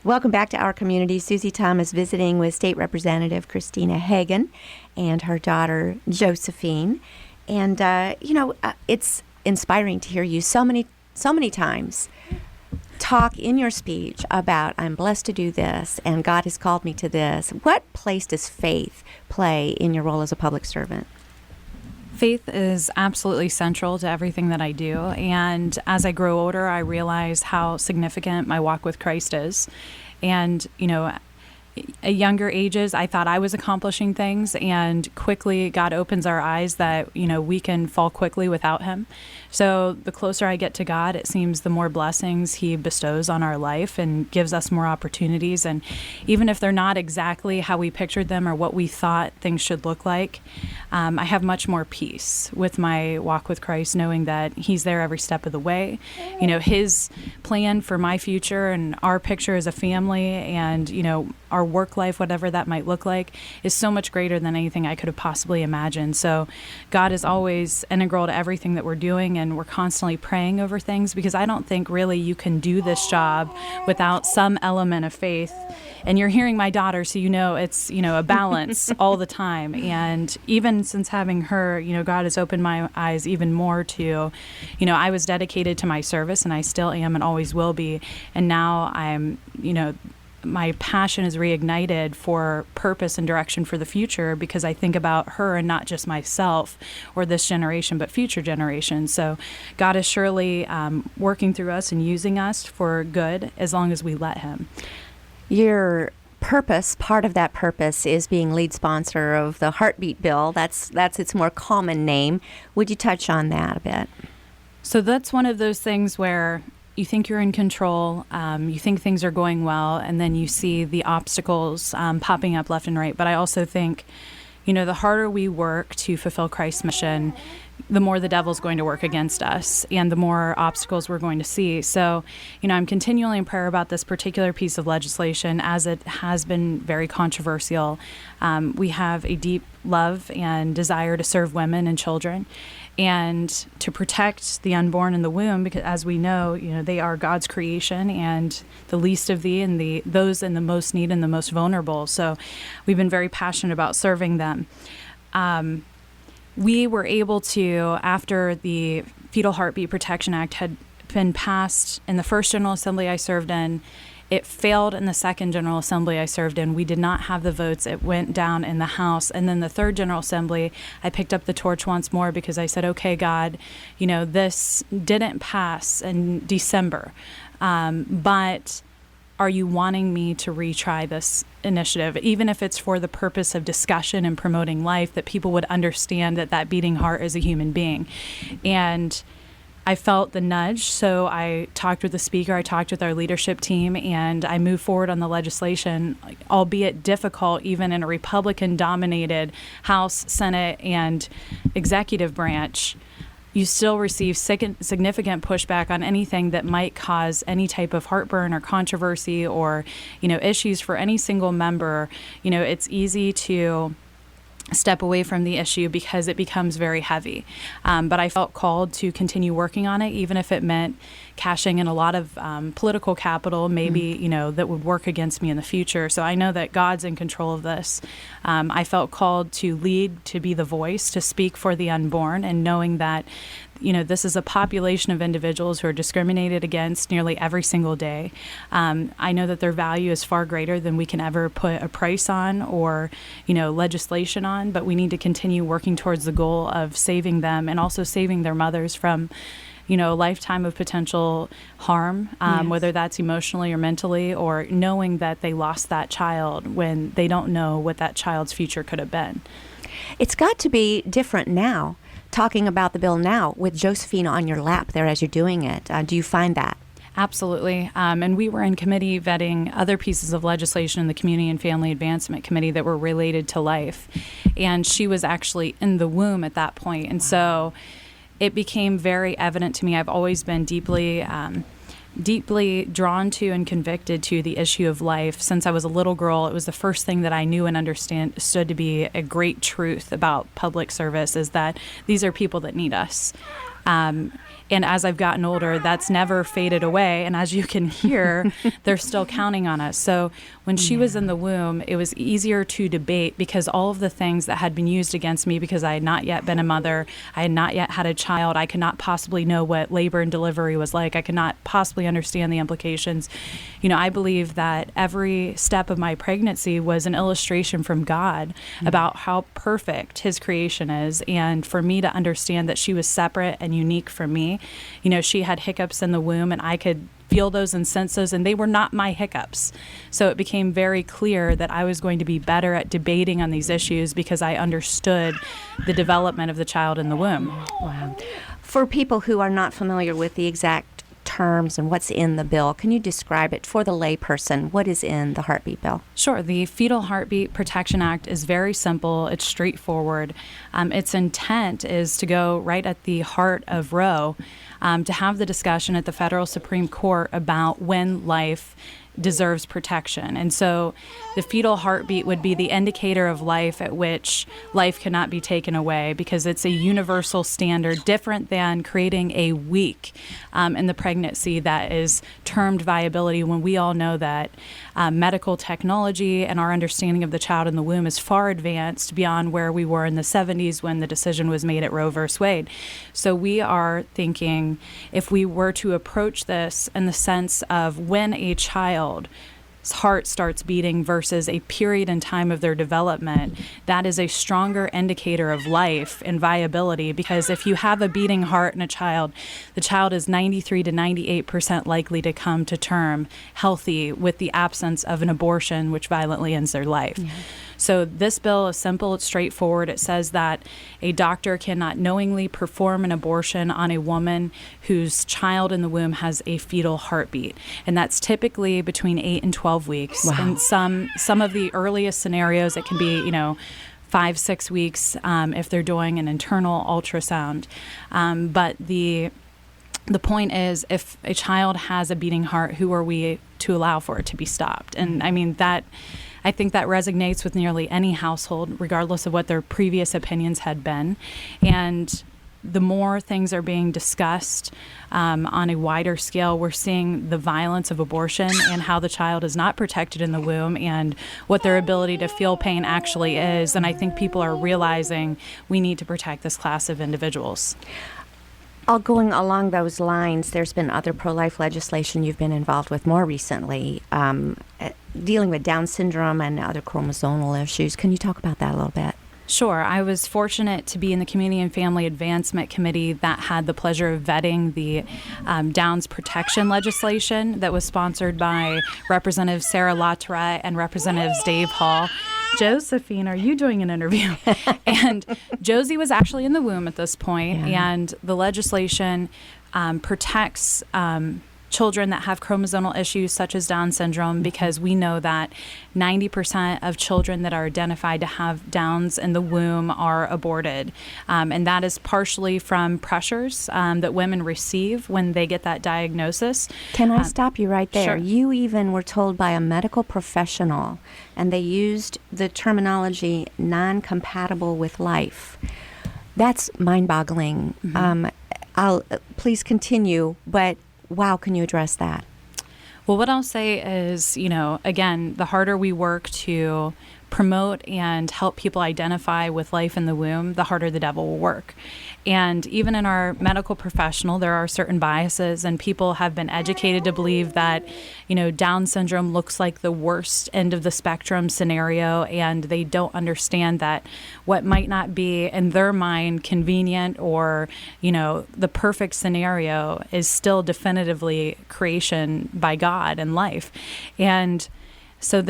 Welcome back to our community. Susie Thomas visiting with State Representative Christina Hagan and her daughter Josephine. And it's inspiring to hear you so many times talk in your speech about I'm blessed to do this and God has called me to this. What place does faith play in your role as a public servant? Faith is absolutely central to everything that I do. And as I grow older, I realize how significant my walk with Christ is. And, at younger ages, I thought I was accomplishing things, and quickly God opens our eyes that, we can fall quickly without Him. So the closer I get to God, it seems the more blessings He bestows on our life and gives us more opportunities. And even if they're not exactly how we pictured them or what we thought things should look like, I have much more peace with my walk with Christ, knowing that He's there every step of the way. His plan for my future and our picture as a family and, our work life, whatever that might look like, is so much greater than anything I could have possibly imagined. So God is always integral to everything that we're doing, and we're constantly praying over things, because I don't think really you can do this job without some element of faith. And you're hearing my daughter, so it's, a balance all the time. And even since having her, God has opened my eyes even more to, I was dedicated to my service, and I still am and always will be. And now I'm, my passion is reignited for purpose and direction for the future, because I think about her and not just myself or this generation, but future generations. So God is surely working through us and using us for good as long as we let Him. Your purpose, part of that purpose, is being lead sponsor of the Heartbeat Bill. That's its more common name. Would you touch on that a bit? So that's one of those things where you think you're in control, you think things are going well, and then you see the obstacles popping up left and right. But I also think, the harder we work to fulfill Christ's mission, the more the devil's going to work against us and the more obstacles we're going to see. So, I'm continually in prayer about this particular piece of legislation, as it has been very controversial. We have a deep love and desire to serve women and children and to protect the unborn in the womb, because as we know, they are God's creation and the least of thee and those in the most need and the most vulnerable. So we've been very passionate about serving them. We were able to, after the Fetal Heartbeat Protection Act had been passed in the first General Assembly I served in, it failed in the second General Assembly I served in. We did not have the votes. It went down in the House. And then the third General Assembly, I picked up the torch once more, because I said, okay, God, this didn't pass in December, but are you wanting me to retry this initiative, even if it's for the purpose of discussion and promoting life, that people would understand that beating heart is a human being? And I felt the nudge, so I talked with the speaker, I talked with our leadership team, and I moved forward on the legislation, albeit difficult, even in a Republican-dominated House, Senate, and executive branch. You still receive significant pushback on anything that might cause any type of heartburn or controversy or, issues for any single member. It's easy to step away from the issue because it becomes very heavy. But I felt called to continue working on it, even if it meant cashing in a lot of political capital, maybe, that would work against me in the future. So I know that God's in control of this. I felt called to lead, to be the voice, to speak for the unborn, and knowing that this is a population of individuals who are discriminated against nearly every single day. I know that their value is far greater than we can ever put a price on or, legislation on, but we need to continue working towards the goal of saving them and also saving their mothers from, a lifetime of potential harm, Yes. whether that's emotionally or mentally, or knowing that they lost that child when they don't know what that child's future could have been. It's got to be different now, talking about the bill now with Josephine on your lap there as you're doing it. Do you find that? Absolutely. And we were in committee vetting other pieces of legislation in the Community and Family Advancement Committee that were related to life. And she was actually in the womb at that point. And so it became very evident to me. I've always been deeply drawn to and convicted to the issue of life. Since I was a little girl, it was the first thing that I knew and understood to be a great truth about public service, is that these are people that need us. And as I've gotten older, that's never faded away. And as you can hear, they're still counting on us. So when she was in the womb, it was easier to debate because all of the things that had been used against me because I had not yet been a mother, I had not yet had a child, I could not possibly know what labor and delivery was like, I could not possibly understand the implications. I believe that every step of my pregnancy was an illustration from God about how perfect His creation is. And for me to understand that she was separate and unique from me, she had hiccups in the womb and I could feel those and sense those, and they were not my hiccups. So it became very clear that I was going to be better at debating on these issues because I understood the development of the child in the womb. Wow. For people who are not familiar with the exact terms and what's in the bill, can you describe it for the layperson? What is in the heartbeat bill? Sure. The Fetal Heartbeat Protection Act is very simple. It's straightforward. Its intent is to go right at the heart of Roe, to have the discussion at the federal Supreme Court about when life deserves protection. And so the fetal heartbeat would be the indicator of life at which life cannot be taken away because it's a universal standard different than creating a week in the pregnancy that is termed viability when we all know that medical technology and our understanding of the child in the womb is far advanced beyond where we were in the 70s when the decision was made at Roe v. Wade. So we are thinking if we were to approach this in the sense of when a child's heart starts beating versus a period in time of their development, that is a stronger indicator of life and viability because if you have a beating heart in a child, the child is 93 to 98% likely to come to term healthy with the absence of an abortion which violently ends their life. Yeah. So this bill is simple, it's straightforward. It says that a doctor cannot knowingly perform an abortion on a woman whose child in the womb has a fetal heartbeat. And that's typically between 8 and 12 weeks. Wow. And some of the earliest scenarios, it can be, 5-6 weeks if they're doing an internal ultrasound. But the point is, if a child has a beating heart, who are we to allow for it to be stopped? And I think that resonates with nearly any household, regardless of what their previous opinions had been. And the more things are being discussed on a wider scale, we're seeing the violence of abortion and how the child is not protected in the womb and what their ability to feel pain actually is. And I think people are realizing we need to protect this class of individuals. Going along those lines, there's been other pro-life legislation you've been involved with more recently, dealing with Down syndrome and other chromosomal issues. Can you talk about that a little bit? Sure. I was fortunate to be in the Community and Family Advancement Committee that had the pleasure of vetting the Downs protection legislation that was sponsored by Representative Sarah Latourette and Representatives Dave Hall. Josephine, are you doing an interview? And Josie was actually in the womb at this point, and the legislation protects children that have chromosomal issues such as Down syndrome because we know that 90% of children that are identified to have Downs in the womb are aborted. And that is partially from pressures that women receive when they get that diagnosis. Can I stop you right there? Sure. You even were told by a medical professional, and they used the terminology non-compatible with life. That's mind-boggling. Mm-hmm. Please continue, but wow, can you address that? Well, what I'll say is, again, the harder we work to promote and help people identify with life in the womb, the harder the devil will work. And even in our medical professional, there are certain biases, and people have been educated to believe that, Down syndrome looks like the worst end of the spectrum scenario, and they don't understand that what might not be in their mind convenient or, the perfect scenario is still definitively creation by God and life. And so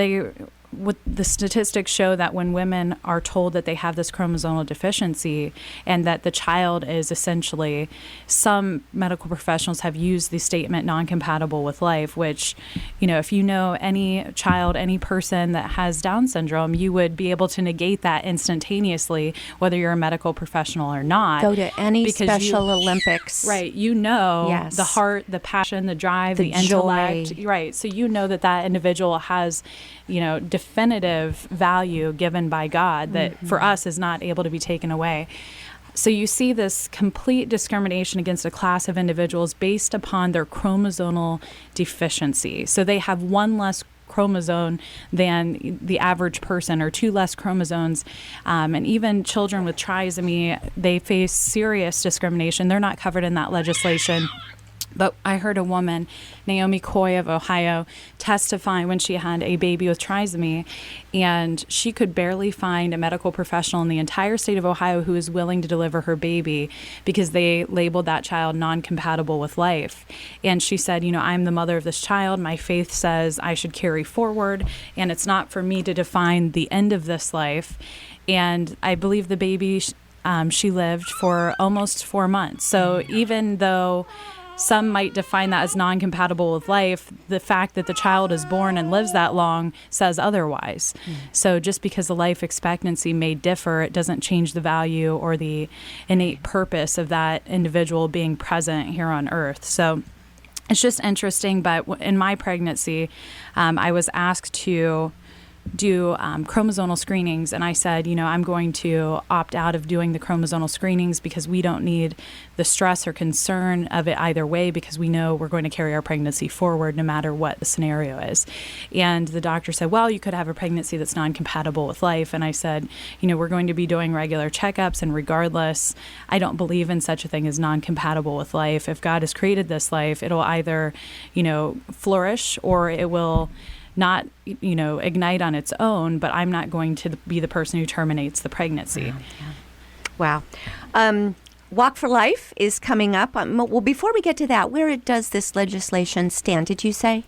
what the statistics show that when women are told that they have this chromosomal deficiency and that the child is essentially, some medical professionals have used the statement non-compatible with life, which, if you know any child, any person that has Down syndrome, you would be able to negate that instantaneously, whether you're a medical professional or not. Go to any Special Olympics. Right. Yes. The heart, the passion, the drive, the intellect. Joy. Right. So that individual has, definitive value given by God that for us is not able to be taken away. So you see this complete discrimination against a class of individuals based upon their chromosomal deficiency. So they have one less chromosome than the average person, or two less chromosomes. And even children with trisomy, they face serious discrimination. They're not covered in that legislation. But I heard a woman, Naomi Coy of Ohio, testify when she had a baby with trisomy, and she could barely find a medical professional in the entire state of Ohio who was willing to deliver her baby because they labeled that child non-compatible with life. And she said, I'm the mother of this child. My faith says I should carry forward, and it's not for me to define the end of this life. And I believe the baby, she lived for almost 4 months. So even though some might define that as non-compatible with life, the fact that the child is born and lives that long says otherwise. So just because the life expectancy may differ, it doesn't change the value or the innate purpose of that individual being present here on earth. So it's just interesting. But in my pregnancy, I was asked to do chromosomal screenings, and I said, I'm going to opt out of doing the chromosomal screenings because we don't need the stress or concern of it either way, because we know we're going to carry our pregnancy forward no matter what the scenario is. And the doctor said, well, you could have a pregnancy that's non-compatible with life. And I said, we're going to be doing regular checkups, and regardless, I don't believe in such a thing as non-compatible with life. If God has created this life, it'll either, flourish, or it will not, ignite on its own, but I'm not going to be the person who terminates the pregnancy. Wow. Walk for Life is coming up. Well, before we get to that, where does this legislation stand, did you say?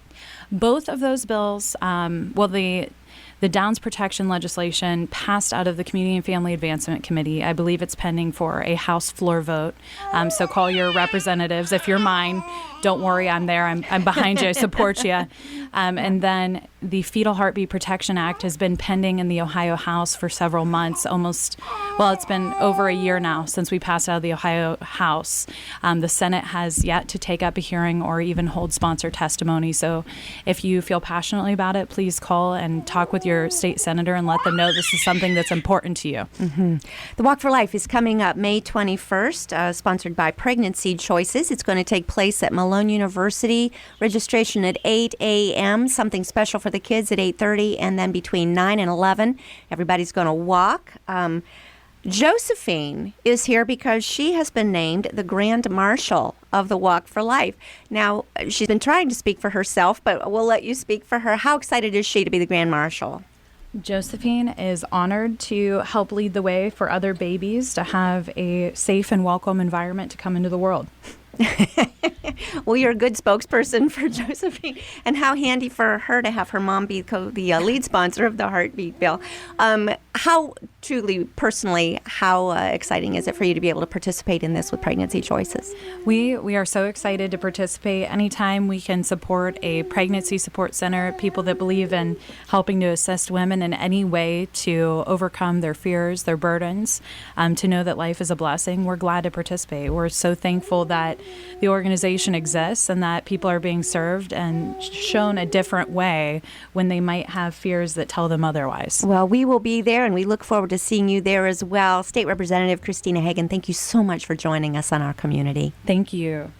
Both of those bills, the Downs protection legislation passed out of the Community and Family Advancement Committee. I believe it's pending for a House floor vote. So call your representatives. If you're mine, don't worry, I'm there. I'm behind you. I support you. And then the Fetal Heartbeat Protection Act has been pending in the Ohio House for several months, it's been over a year now since we passed out of the Ohio House. The Senate has yet to take up a hearing or even hold sponsor testimony. So if you feel passionately about it, please call and talk with your state senator and let them know this is something that's important to you. Mm-hmm. The Walk for Life is coming up May 21st, sponsored by Pregnancy Choices. It's going to take place at Malone University. Registration at 8 a.m., something special for the kids at 8:30, and then between 9 and 11, everybody's going to walk. Josephine is here because she has been named the Grand Marshal of the Walk for Life. Now, she's been trying to speak for herself, but we'll let you speak for her. How excited is she to be the Grand Marshal? Josephine is honored to help lead the way for other babies to have a safe and welcome environment to come into the world. Well, you're a good spokesperson for Josephine, and how handy for her to have her mom be the lead sponsor of the Heartbeat Bill. How truly, personally, how exciting is it for you to be able to participate in this with Pregnancy Choices? We are so excited to participate. Anytime we can support a pregnancy support center, people that believe in helping to assist women in any way to overcome their fears, their burdens, to know that life is a blessing, we're glad to participate. We're so thankful that the organization exists and that people are being served and shown a different way when they might have fears that tell them otherwise. Well, we will be there, and we look forward to seeing you there as well. State Representative Christina Hagan, thank you so much for joining us on Our Community. Thank you.